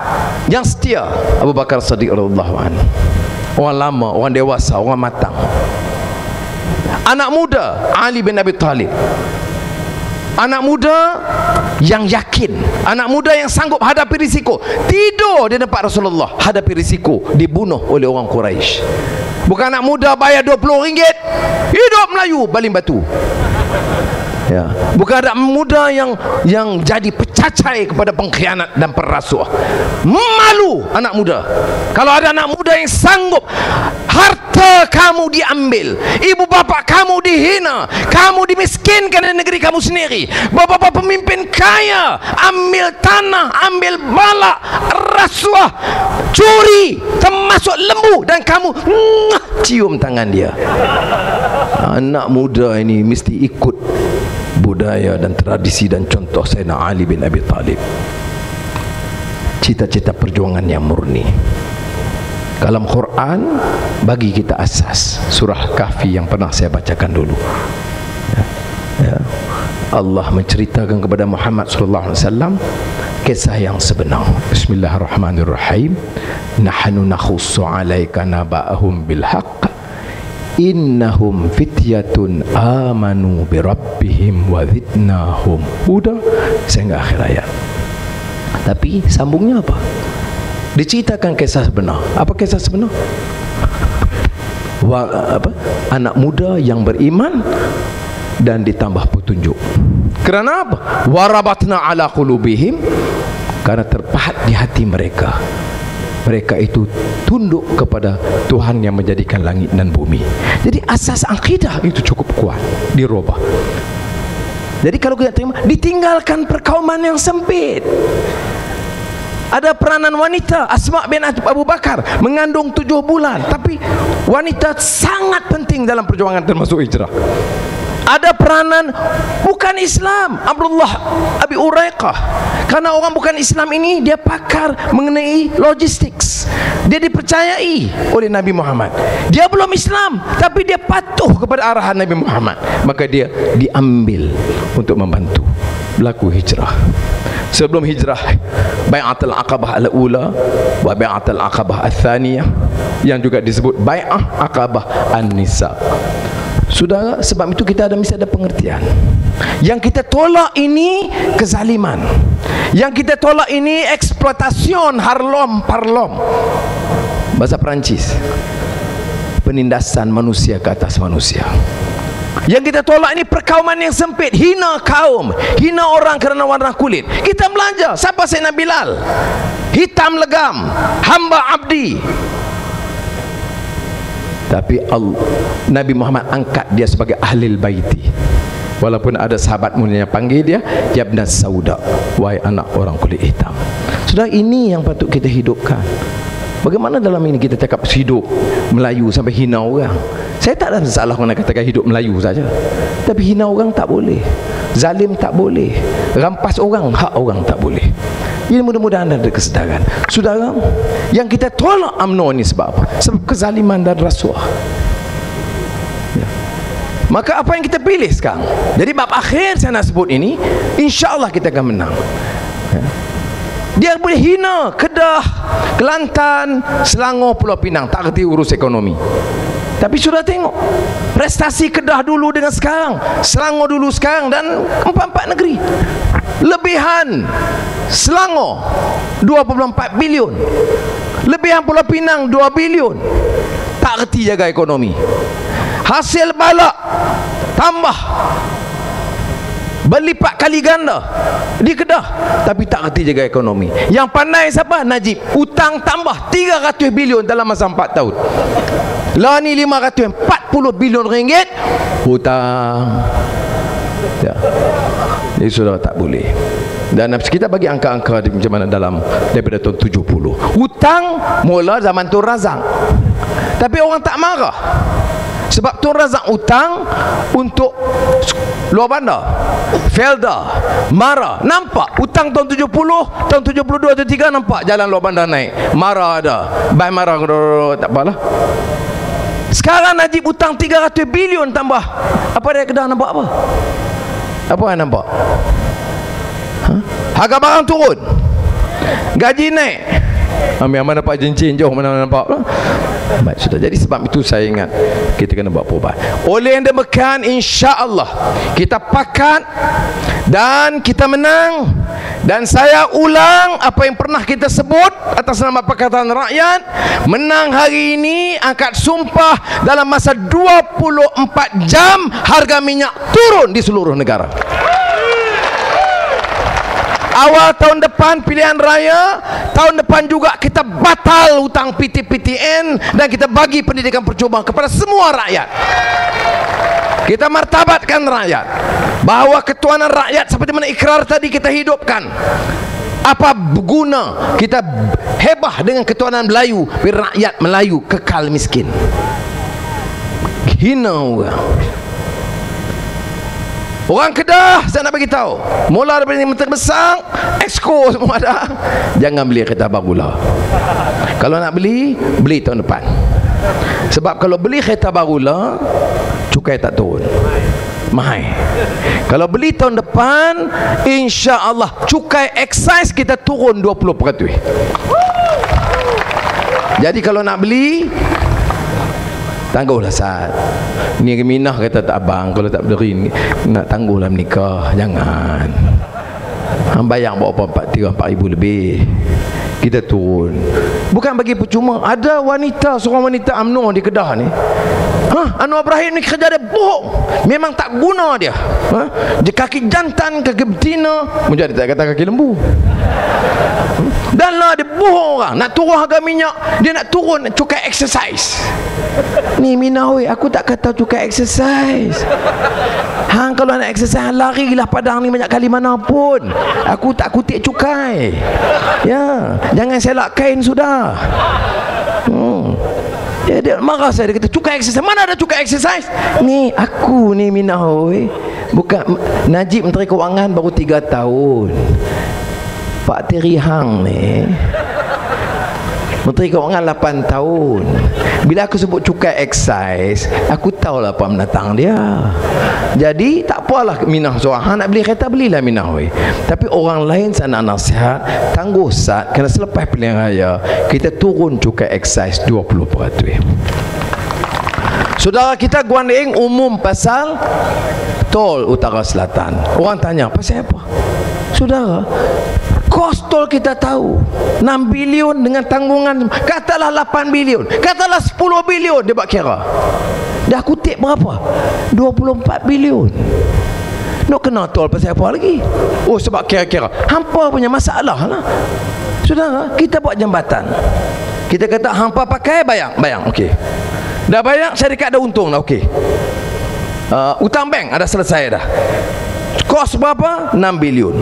yang setia Abu Bakar Siddiq radhiyallahu anhu, orang lama, orang dewasa, orang matang. Anak muda Ali bin Abi Thalib, anak muda yang yakin, anak muda yang sanggup hadapi risiko. Tidur di tempat Rasulullah, hadapi risiko dibunuh oleh orang Quraisy. Bukan anak muda bayar RM20, hidup Melayu baling batu. Ya, bukan anak muda yang jadi pecacai kepada pengkhianat dan perasuah. Malu anak muda. Kalau ada anak muda yang sanggup harta kamu diambil, ibu bapa kamu dihina, kamu dimiskinkan di negeri kamu sendiri, bapak-bapak pemimpin kaya ambil tanah, ambil balak, rasuah, curi, termasuk lembu, dan kamu cium tangan dia. Anak muda ini mesti ikut budaya dan tradisi dan contoh Sayyidina Ali bin Abi Talib. Cita-cita perjuangan yang murni. Dalam Quran bagi kita asas, surah Kahfi yang pernah saya bacakan dulu. Ya. Allah menceritakan kepada Muhammad sallallahu alaihi wasallam kisah yang sebenar. Bismillahirrahmanirrahim. Nahnu nakhussu 'alaika naba'ahum bil haqq. Innahum fityatun amanu bi rabbihim wa zidnahum huda, sehingga akhir ayat. Tapi sambungnya apa? Diceritakan kisah sebenar. Apa kisah sebenar? Anak muda yang beriman dan ditambah petunjuk. Kerana apa? Warabatna ala qulubihim, karena terpahat di hati mereka. Mereka itu tunduk kepada Tuhan yang menjadikan langit dan bumi. Jadi asas akidah itu cukup kuat, dirubah. Jadi kalau kita terima, ditinggalkan perkauman yang sempit. Ada peranan wanita, Asma bin Abu Bakar, mengandung 7 bulan. Tapi wanita sangat penting dalam perjuangan termasuk hijrah. Ada peranan bukan Islam, Abdullah Abi Uraiqah. Karena orang bukan Islam ini, dia pakar mengenai logistik. Dia dipercayai oleh Nabi Muhammad. Dia belum Islam, tapi dia patuh kepada arahan Nabi Muhammad. Maka dia diambil untuk membantu berlaku hijrah. Sebelum hijrah, Bai'atul Aqabah al-Ula wa Bai'atul Aqabah al-Thaniyah, yang juga disebut Bai'ah Aqabah An-Nisa. Saudara, sebab itu kita mesti ada pengertian. Yang kita tolak ini kezaliman. Yang kita tolak ini eksploitasi, harlom parlom. Bahasa Perancis, penindasan manusia ke atas manusia. Yang kita tolak ini perkauman yang sempit, hina kaum, hina orang kerana warna kulit. Kita belajar siapa Sayyidina Bilal, hitam legam, hamba abdi. Tapi Nabi Muhammad angkat dia sebagai ahlil baiti. Walaupun ada sahabat mulia yang panggil dia Yabna Sauda, wahai anak orang kulit hitam. Sudah, ini yang patut kita hidupkan. Bagaimana dalam ini kita cakap hidup Melayu sampai hina orang? Saya tak ada masalah kalau nak katakan hidup Melayu saja. Tapi hina orang tak boleh, zalim tak boleh, rampas orang, hak orang tak boleh. Jadi mudah-mudahan ada kesedaran. Saudara, yang kita tolak UMNO ini sebab apa? Sebab kezaliman dan rasuah. Ya. Maka apa yang kita pilih sekarang? Jadi bab akhir saya nak sebut ini, insya-Allah kita akan menang. Ya. Dia boleh hina Kedah, Kelantan, Selangor, Pulau Pinang, tak kerti urus ekonomi. Tapi sudah tengok prestasi Kedah dulu dengan sekarang, Selangor dulu sekarang, dan empat negeri. Lebihan Selangor 2.4 bilion, lebihan Pulau Pinang 2 bilion. Tak kerti jaga ekonomi. Hasil balak tambah berlipat kali ganda di Kedah, tapi tak kerti jaga ekonomi. Yang pandai siapa? Najib. Utang tambah 300 bilion dalam masa 4 tahun. Lah ni 540 bilion ringgit hutang. Ya. Jadi sudah tak boleh. Dan kita bagi angka-angka macam mana daripada tahun 70. Hutang mula zaman Tun Razak. Tapi orang tak marah. Sebab Tun Razak hutang untuk luar bandar, Felda, Mara. Nampak hutang tahun 70, tahun 72, 73 nampak jalan luar bandar naik. Mara ada, Bai Mara tak apalah. Sekarang Najib hutang 300 bilion tambah. Apa dia Kedah nampak apa? Apa yang nampak? Harga barang turun, gaji naik, Mana nampak cincin jauh, mana nampak. Baik, sudah. Jadi sebab itu saya ingat kita kena buat perubahan. Oleh yang demikian, insya-Allah kita pakat dan kita menang. Dan saya ulang apa yang pernah kita sebut atas nama Pakatan Rakyat. Menang hari ini, angkat sumpah dalam masa 24 jam harga minyak turun di seluruh negara. Awal tahun depan pilihan raya, tahun depan juga kita batal hutang PT-PTN dan kita bagi pendidikan percuma kepada semua rakyat. Kita martabatkan rakyat, bahawa ketuanan rakyat seperti mana ikrar tadi kita hidupkan. Apa guna kita hebah dengan ketuanan Melayu, rakyat Melayu kekal miskin? Hina orang. Orang Kedah, saya nak bagi tahu, mula daripada Menteri Besar, Exco semua ada. Jangan beli kereta barulah. Kalau nak beli, beli tahun depan. Sebab kalau beli kereta barulah, cukai tak turun. Mahal. Kalau beli tahun depan, insya-Allah cukai excise kita turun 20%. Jadi kalau nak beli, tangguhlah saat ni Minah kata tak abang, kalau tak beri nak tangguhlah menikah. Jangan hang bayang berapa 4,000 lebih, kita turun. Bukan bagi percuma. Ada wanita, seorang wanita UMNO di Kedah ni, Anwar Ibrahim ni kerja dia bohong, memang tak guna dia. Dia kaki jantan, kaki betina, menjadi tak kata kaki lembu. Dan lah dia bohong orang, nak turun harga minyak, dia nak turun cukai exercise. Ni Mina, oi, aku tak kata cukai exercise. Hang kalau nak exercise, larilah Padang ni banyak kali mana pun. Aku tak kutip cukai. Ya, jangan selak kain sudah. Dia marah saya, dia kata cukai exercise. Mana ada cukai exercise? Ni aku ni Mina, oi. Bukan Najib Menteri Kewangan baru 3 tahun. Pak Teri Hang ni Menteri Kewangan 8 tahun. Bila aku sebut cukai excise, aku tahulah apa mendatang dia. Jadi tak apalah Minah seorang, hang nak beli kereta, belilah Minah, weh. Tapi orang lain saya nak nasihat, tangguh sat, kerana selepas pilihan raya kita turun cukai excise 20%. Saudara kita Guan Eng umum pasal tol Utara Selatan. Orang tanya, pasal apa? Saudara, kos tol kita tahu 6 bilion dengan tanggungan, katalah 8 bilion, katalah 10 bilion, dia buat kira. Dah kutip berapa? 24 bilion. Nak kena tol pasal apa lagi? Oh, sebab kira-kira. Hampa punya masalah lah. Saudara, kita buat jambatan. Kita kata hampa pakai, bayang, okey. Dah bayang, syarikat dah untung dah, okey. Hutang bank ada selesai dah. Kos berapa? 6 bilion.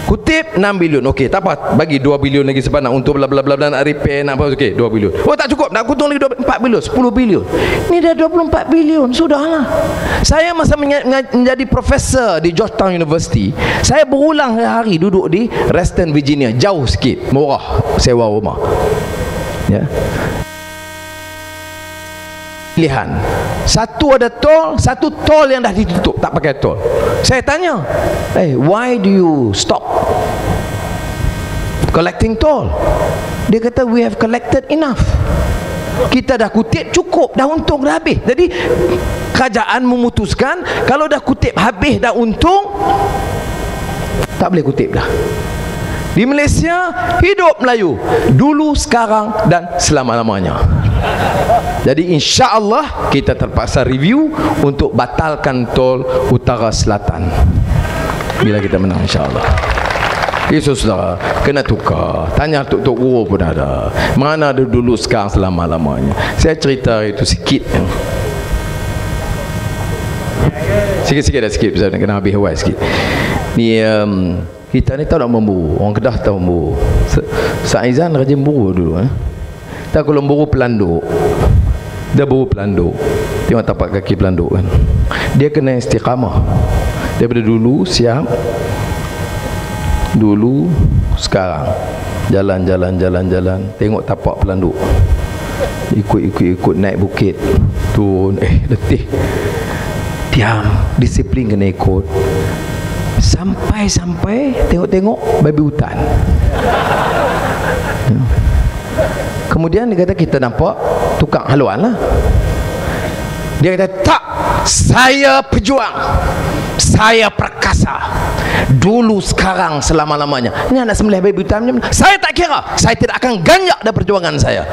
Kutip 6 bilion. Okey, tak apa, bagi 2 bilion lagi sebab nak untuk bla bla bla, nak repair, nak apa. Okey, 2 bilion. Oh, tak cukup, nak kutung lagi 4 bilion, 10 bilion. Ni dah 24 bilion. Sudahlah. Saya masa menjadi profesor di Georgetown University, saya berulang hari duduk di Reston, Virginia. Jauh sikit, murah sewa rumah. Ya. Pilihan. Satu ada tol, satu tol yang dah ditutup, tak pakai tol. Saya tanya, why do you stop collecting toll? Dia kata, we have collected enough. Kita dah kutip cukup, dah untung, dah habis. Jadi kerajaan memutuskan kalau dah kutip habis, dah untung, tak boleh kutip dah. Di Malaysia hidup Melayu dulu, sekarang dan selama-lamanya. Jadi insya-Allah kita terpaksa review untuk batalkan tol Utara Selatan bila kita menang, insya-Allah. Itu saudara, kena tukar. Tanya Tok Guru pun ada. Mana ada dulu, sekarang, selama-lamanya. Saya cerita itu sikit. Sikit-sikit dah sikit, saya nak kena habis awal sikit. Ni kita ni tahu nak memburu. Orang Kedah tahu memburu. Saizan rajin buru dulu. Tak, kalau buru pelanduk, dia buru pelanduk, tengok tapak kaki pelanduk kan, dia kena istiqamah daripada dulu, siap dulu, sekarang jalan, tengok tapak pelanduk, ikut naik bukit, turun, letih, diam, disiplin kena ikut, sampai tengok babi hutan. Kemudian dia kata kita nampak tukang haluan lah. Dia kata tak, saya pejuang, saya perkasa, dulu sekarang selama-lamanya. Ini anak sembelih babi hutan macam mana? Saya tak kira, saya tidak akan ganyak dari perjuangan saya.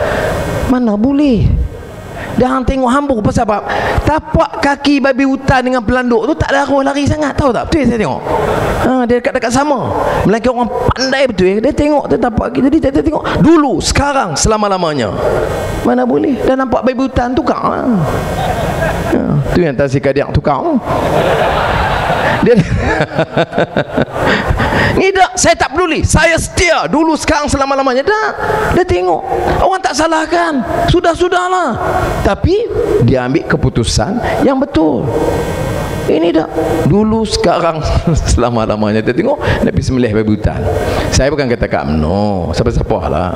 Mana boleh. Dia hang tengok hambur pasal apa? Tapak kaki babi hutan dengan pelanduk tu tak ada arwah lari sangat, tahu tak? Betul saya tengok. Dia dekat-dekat sama. Melainkan orang pandai betul. Dia tengok tu tapak kita, dia tengok dulu, sekarang, selama-lamanya. Mana boleh. Dah nampak babi hutan tukang. Tu yang tak si kadiak tukang. Dia ni tak, saya tak peduli, saya setia dulu, sekarang, selama-lamanya. Dah, dia tengok orang tak salahkan, sudah-sudahlah, tapi dia ambil keputusan yang betul. Ini dah dulu, sekarang, selama-lamanya. Dia tengok Nabi sembelih babi hutan. Saya bukan kata kat no, siapa-siapa lah.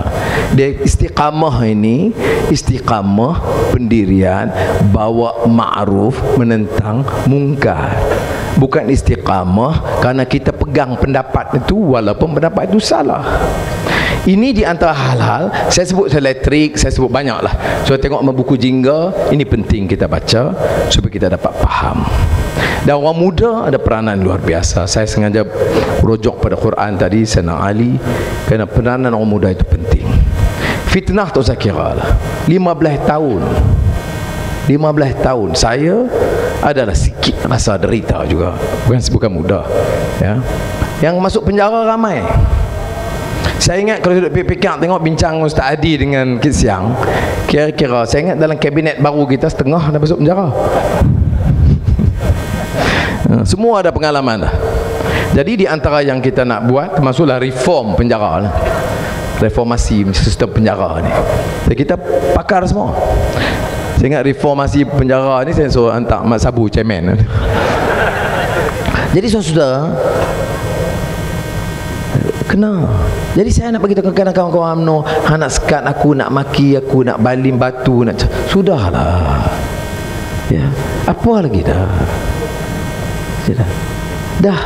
Dia istiqamah ini, istiqamah pendirian bawa ma'ruf, menentang mungkar. Bukan istiqamah kerana kita pegang pendapat itu walaupun pendapat itu salah. Ini di antara hal-hal, saya sebut elektrik, saya sebut banyak lah. So tengok buku jingga, ini penting kita baca supaya kita dapat faham. Dan orang muda ada peranan luar biasa. Saya sengaja rojok pada Quran tadi, Sayyidina Ali, kerana peranan orang muda itu penting. Fitnah tu saya kira lah 15 tahun saya adalah sikit rasa derita juga, bukan muda ya. Yang masuk penjara ramai. Saya ingat kalau duduk fikir tengok bincang Ustaz Adi dengan Kit Siang, kira-kira saya ingat dalam kabinet baru kita setengah dah masuk penjara. Semua ada pengalaman dah. Jadi di antara yang kita nak buat termasuklah reform penjara lah. Reformasi sistem penjara ni. Jadi kita pakar semua. Saya ingat reformasi penjara ni saya suruh hantar Mat Sabu chairman. Jadi saudara, kena. Jadi saya nak bagi tahu kepada kawan-kawan UMNO, nak sekat aku, nak maki aku, nak baling batu, nak sudahlah. Ya, apa lagi dah? Dah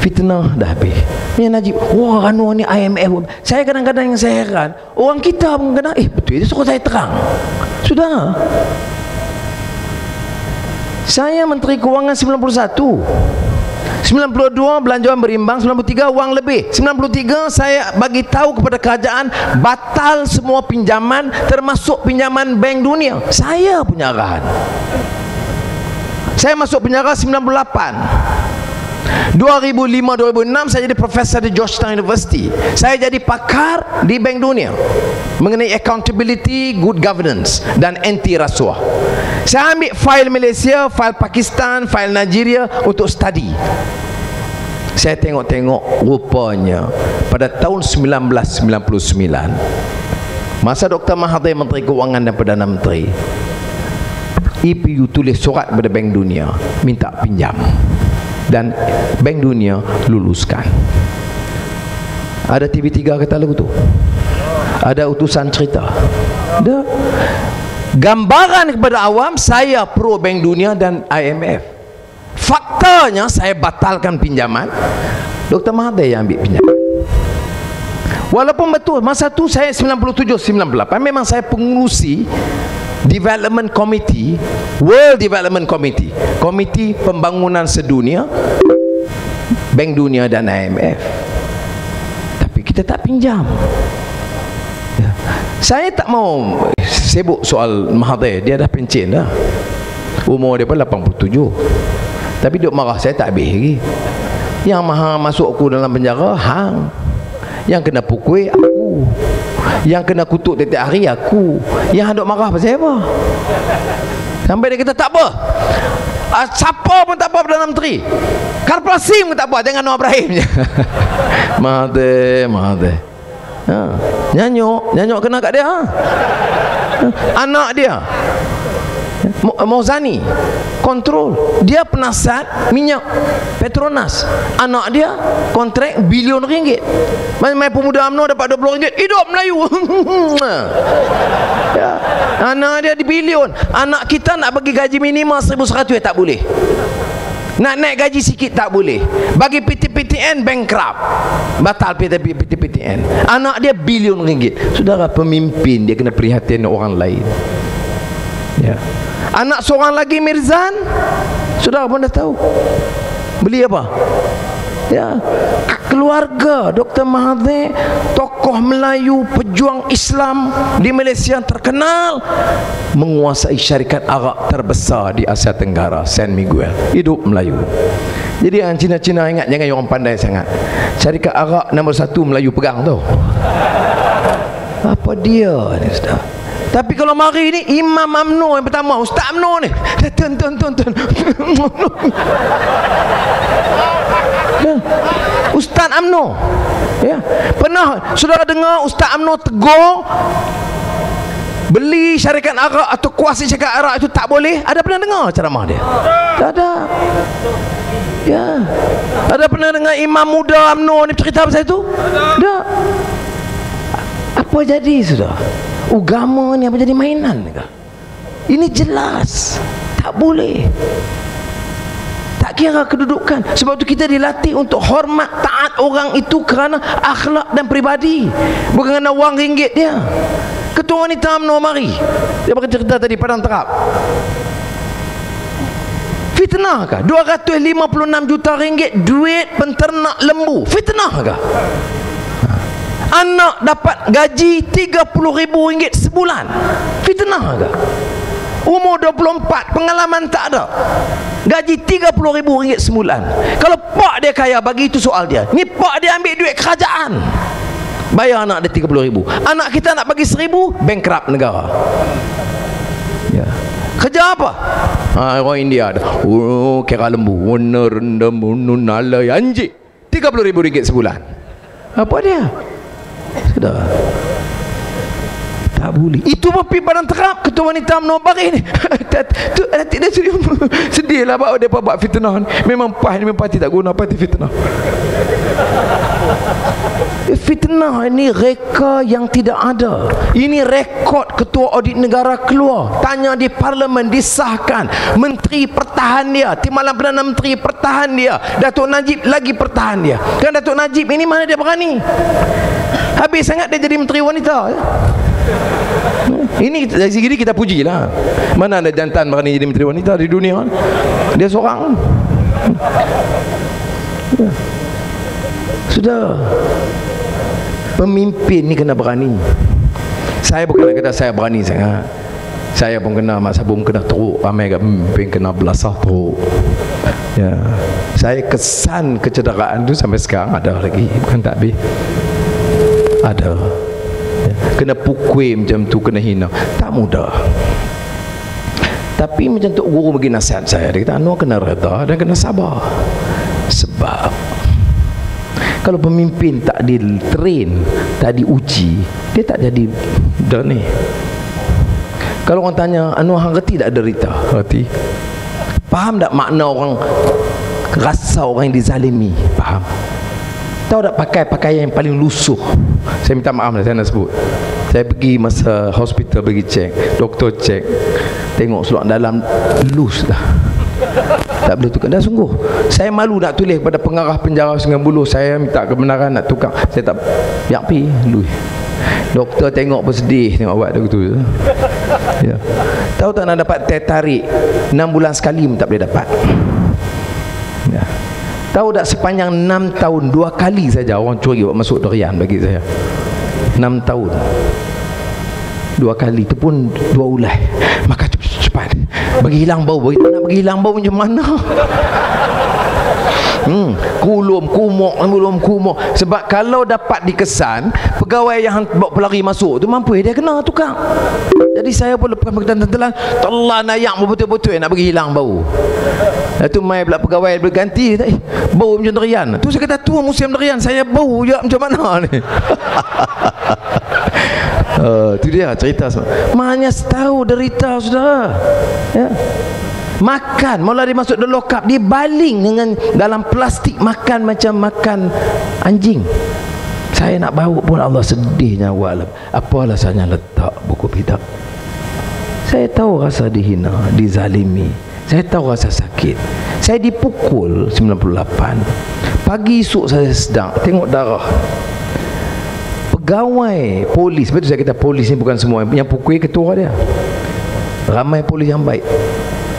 fitnah dah habis. Ni Najib, wah anu ni IMF. Saya kadang-kadang yang saya heran, orang kita pun kena, betul dia suruh saya terang. Sudah. Saya Menteri Kewangan 91. 92 belanjawan berimbang, 93 wang lebih. 93 saya bagi tahu kepada kerajaan batal semua pinjaman termasuk pinjaman Bank Dunia. Saya punya arahan. Saya masuk penjara 98. 2005-2006 saya jadi profesor di Georgetown University. Saya jadi pakar di Bank Dunia mengenai accountability, good governance dan anti rasuah. Saya ambil file Malaysia, file Pakistan, file Nigeria untuk study. Saya tengok-tengok rupanya pada tahun 1999 masa Dr. Mahathir Menteri Kewangan dan Perdana Menteri, EPU tulis surat kepada Bank Dunia minta pinjam dan Bank Dunia luluskan. Ada TV3 kata lagu tu, ada utusan cerita. Ada gambaran kepada awam saya pro Bank Dunia dan IMF. Faktanya saya batalkan pinjaman, Dr. Mahathir yang ambil pinjaman. Walaupun betul masa tu saya 97-98 memang saya pengurusi Development Committee, World Development Committee, Komiti Pembangunan Sedunia, Bank Dunia dan IMF. Tapi kita tak pinjam. Ya. Saya tak mau sibuk soal Mahathir, dia dah pencen dah. Umur dia pun 87. Tapi duk marah saya tak habis lagi. Yang maha masuk aku dalam penjara hang. Yang kena pukul aku. Yang kena kutuk tiap hari aku. Yang duk marah pasal apa? Sampai dia kata tak apa. Siapa pun tak apa Perdana Menteri. Karpal Sim pun tak apa, jangan Noor Ibrahim je. Mahathir. Nyanyuk kena kat dia. Anak dia Mozani kontrol, dia penasihat minyak Petronas, anak dia kontrak bilion ringgit. Main pemuda UMNO dapat 20 ringgit, hidup Melayu. Ya. Anak dia di bilion. Anak kita nak bagi gaji minimal 1,100 tak boleh, nak naik gaji sikit tak boleh. Bagi PTPTN bankrupt, batal PTPTN. BPN. Anak dia bilion ringgit. Saudara, pemimpin dia kena prihatin orang lain. Ya. Anak seorang lagi Mirzan, saudara pun dah tahu. Beli apa? Ya, keluarga Dr. Mahathir, tokoh Melayu, pejuang Islam di Malaysia yang terkenal, menguasai syarikat arak terbesar di Asia Tenggara, San Miguel. Hidup Melayu. Jadi yang Cina-Cina ingat, jangan orang pandai sangat. Syarikat arak nombor 1 Melayu pegang tu. Apa dia ni, saudara? Tapi kalau mari ni Imam UMNO yang pertama, Ustaz UMNO ni, tuan. Ustaz UMNO, ya, pernah saudara dengar Ustaz UMNO tegur beli syarikat arak atau kuasai syarikat arak itu tak boleh? Ada pernah dengar ceramah dia? Tak ada. Ya, ada pernah dengar imam muda UMNO ni cerita pasal itu? Tak. Apa jadi, saudara? Agama ni apa jadi mainan ke? Ini jelas tak boleh. Tak kira kedudukan. Sebab tu kita dilatih untuk hormat, taat orang itu kerana akhlak dan peribadi, bukan kerana wang ringgit dia. Ketua wanita UMNO mari, dia pakai cerita tadi Padang Terap. Fitnah kah? 256 juta ringgit duit penternak lembu. Fitnah kah? Anak dapat gaji 30,000 ringgit sebulan. Fitnah kah? Umur 24, pengalaman tak ada, gaji 30,000 ringgit sebulan. Kalau pak dia kaya, bagi itu soal dia. Ni pak dia ambil duit kerajaan, bayar anak dia 30,000. Anak kita nak bagi 1,000, bankrupt negara. Ya. Kerja apa? Orang India ada. Oh, kira lembu, warna rendam, nalai, anjing. 30,000 ringgit sebulan. Apa dia? Sudah. Tak boleh. Itu pun pergi Padang Terap, ketua wanita UMNO bagi ni. Tidak sedih lah bahawa dia buat fitnah ni. Memang parti tak guna, parti fitnah. Fitnah ini reka yang tidak ada. Ini rekod ketua audit negara keluar, tanya di parlimen, disahkan. Menteri pertahan dia, timbalan Perdana Menteri pertahan dia, Datuk Najib lagi pertahan dia. Kan Datuk Najib ini mana dia berani? Habis sangat dia jadi menteri wanita. Ini dari segi kita pujilah. Mana ada jantan berani jadi menteri wanita di dunia? Dia seorang. Sudah. Pemimpin ni kena berani. Saya bukan nak kata saya berani sangat. Saya pun kena, mak sabung kena teruk, ramai kat pemimpin kena belasah teruk. Ya. Saya kesan kecederaan tu sampai sekarang ada lagi, bukan tak habis. Ada. Ya. Kena pukul macam tu, kena hina, tak mudah. Tapi macam tu guru bagi nasihat saya, dia kata Anwar kena reda dan kena sabar. Sebab kalau pemimpin tak di-train, tak diuji, dia tak jadi dah ni. Kalau orang tanya Anwar hang reti tak derita? Reti. Faham tak makna orang rasa orang yang dizalimi? Faham. Tahu tak pakai pakaian yang paling lusuh? Saya minta maaf lah, saya nak sebut. Saya pergi masa hospital pergi cek, doktor cek, tengok seluar dalam loose dah, tak boleh tukar dah. Sungguh saya malu nak tulis kepada pengarah penjara Sungai Buloh, saya minta kebenaran nak tukar. Saya tak yak pi lui. Doktor tengok pun sedih tengok buat begitu. Ya. Tahu tak nak dapat teh tarik 6 bulan sekali pun tak boleh dapat. Ya. Tahu tak sepanjang 6 tahun 2 kali saja orang curi buat masuk durian bagi saya. 6 tahun 2 kali, itu pun 2 ulai. Maka cepat bagi hilang bau. Bagi nak bagi hilang bau macam mana? Kulum kumuk. Sebab kalau dapat dikesan, pegawai yang bawa pelari masuk tu mampu dia kena tukar. Jadi saya pun lepas telan telan ayak betul-betul nak bagi hilang bau. Itu mai pula pegawai berganti, bau macam durian. Tu saya kata tu musim durian, saya bau je macam mana ni. Tu dia cerita semua. Maknanya tahu derita saudara. Ya. Makan, mula dia masuk dalam lokap, dia baling dengan dalam plastik, makan macam makan anjing. Saya nak bawa pun Allah sedihnya walam. Apa alasannya letak buku kitab? Saya tahu rasa dihina, dizalimi. Saya tahu rasa sakit. Saya dipukul 98. Pagi esok saya sedang tengok darah. pegawai polis, betul saya kata polis ni bukan semua, yang pukul ketua dia. Ramai polis yang baik.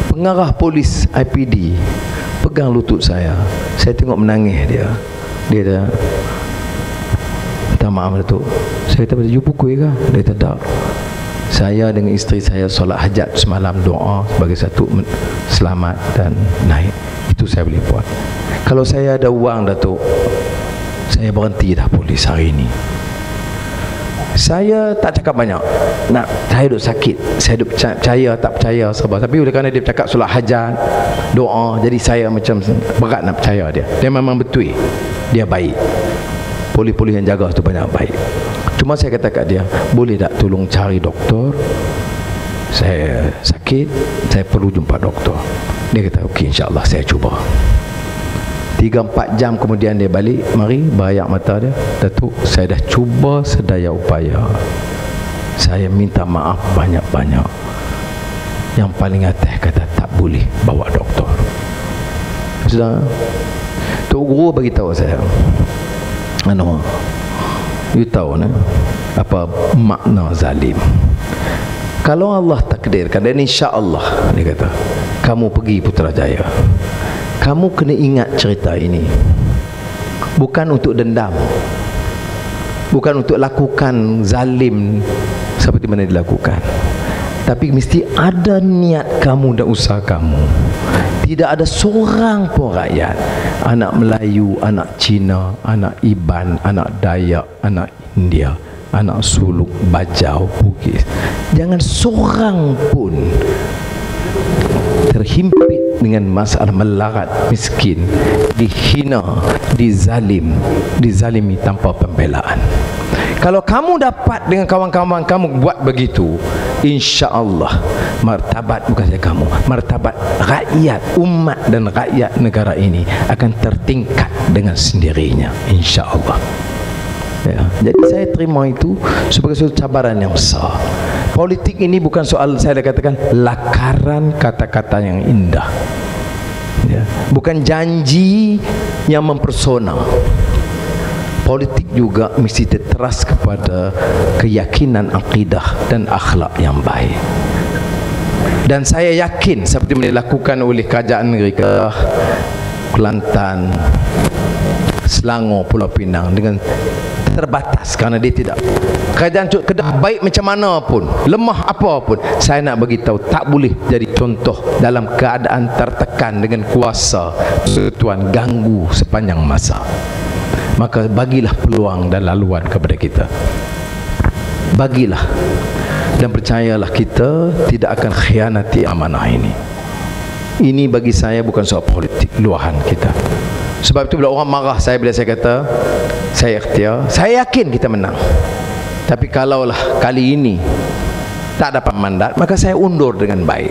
Pengarah polis IPD pegang lutut saya tengok menangis dia. Dia kata, minta maaf Datuk. Saya kata, you pukul ke? Dia kata, tak. Saya dengan isteri saya solat hajat semalam, doa sebagai satu selamat dan naik. Itu saya boleh buat. Kalau saya ada wang Datuk, saya berhenti dah polis hari ini. Saya tak cakap banyak. Saya duduk sakit, saya duduk percaya tak percaya sabar. Tapi oleh kerana dia cakap solat hajat, doa, jadi saya macam berat nak percaya dia. Dia memang betul, dia baik. Polis-polis yang jaga tu banyak baik. Cuma saya kata kat dia, boleh tak tolong cari doktor? Saya sakit, saya perlu jumpa doktor. Dia kata, okey, insyaAllah saya cuba. 3-4 jam kemudian dia balik, mari berayak mata dia, Datuk, saya dah cuba sedaya upaya, saya minta maaf banyak-banyak. Yang paling atas kata tak boleh bawa doktor. Sudah Tok Guru bagi tahu saya, you tahu apa makna zalim. Kalau Allah takdirkan, dan insya-Allah dia kata, kamu pergi Putrajaya, kamu kena ingat cerita ini. Bukan untuk dendam, bukan untuk lakukan zalim seperti mana dilakukan, tapi mesti ada niat kamu dan usaha kamu. Tidak ada seorang pun rakyat, anak Melayu, anak Cina, anak Iban, anak Dayak, anak India, anak Suluk, Bajau, Bugis, jangan seorang pun terhimpit dengan masalah melarat, miskin, dihina, dizalimi tanpa pembelaan. Kalau kamu dapat dengan kawan-kawan kamu buat begitu, insya-Allah martabat, bukan saja kamu, martabat rakyat, umat dan rakyat negara ini akan tertingkat dengan sendirinya, insya-Allah. Ya, jadi saya terima itu sebagai suatu cabaran yang besar. Politik ini bukan soal, saya dah katakan, lakaran kata-kata yang indah, ya, bukan janji yang mempersona. Politik juga mesti terteras kepada keyakinan akidah dan akhlak yang baik. Dan saya yakin seperti yang dilakukan oleh Kerajaan Negeri Kedah, Kelantan, Selangor, Pulau Pinang dengan terbatas, kerana dia tidak, Kerajaan Kedah baik macam mana pun, lemah apa pun, saya nak bagi tahu tak boleh jadi contoh dalam keadaan tertekan dengan kuasa persekutuan ganggu sepanjang masa. Maka bagilah peluang dan laluan kepada kita, bagilah, dan percayalah kita tidak akan khianati amanah ini. Ini bagi saya bukan soal politik, luahan kita. Sebab itu bila orang marah saya, bila saya kata saya ikhtiar, saya yakin kita menang. Tapi kalaulah kali ini tak dapat mandat, maka saya undur dengan baik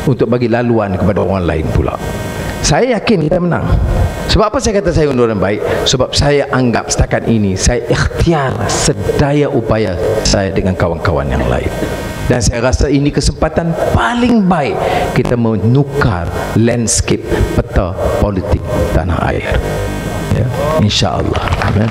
untuk bagi laluan kepada orang lain pula. Saya yakin kita menang. Sebab apa saya kata saya undur dengan baik? Sebab saya anggap setakat ini saya ikhtiar sedaya upaya saya dengan kawan-kawan yang lain. Dan saya rasa ini kesempatan paling baik kita menukar landscape peta politik tanah air, ya, insya-Allah. Amin.